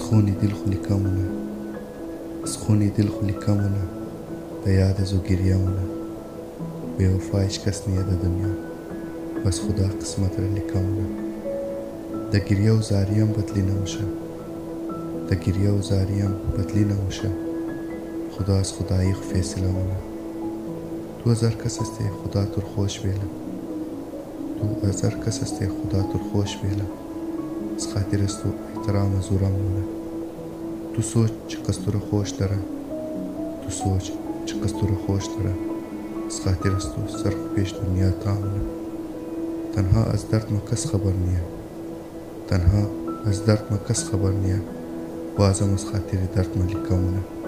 خونی دل خو لیکمونه از خونی دل خو لیکمونه د یاد از او گریه‌مونه بې وفا هیچ کس نیه د دنیا بس خدا قسمت را لیکمونه د گریه و زاریم بدلی نموشه د گریه و زاریم بدلی نموشه خدا از خدایی خو فیصله مونه تو هزار کس هستی خدا تر خوش بیله تو هزار کس هستی خدا تر خوش بیله از خاطر است تو احترام زورم مونه تو سوچ چه کس تو رو خوش داره تو سوچ چه کس تو رو خوش داره از خاطر است تو سر پیش دنیا تامونه تنها از درد ما کس خبر نیه تنها از درد ما کس خبر نیه بازم از خاطر درد ما لیکمونه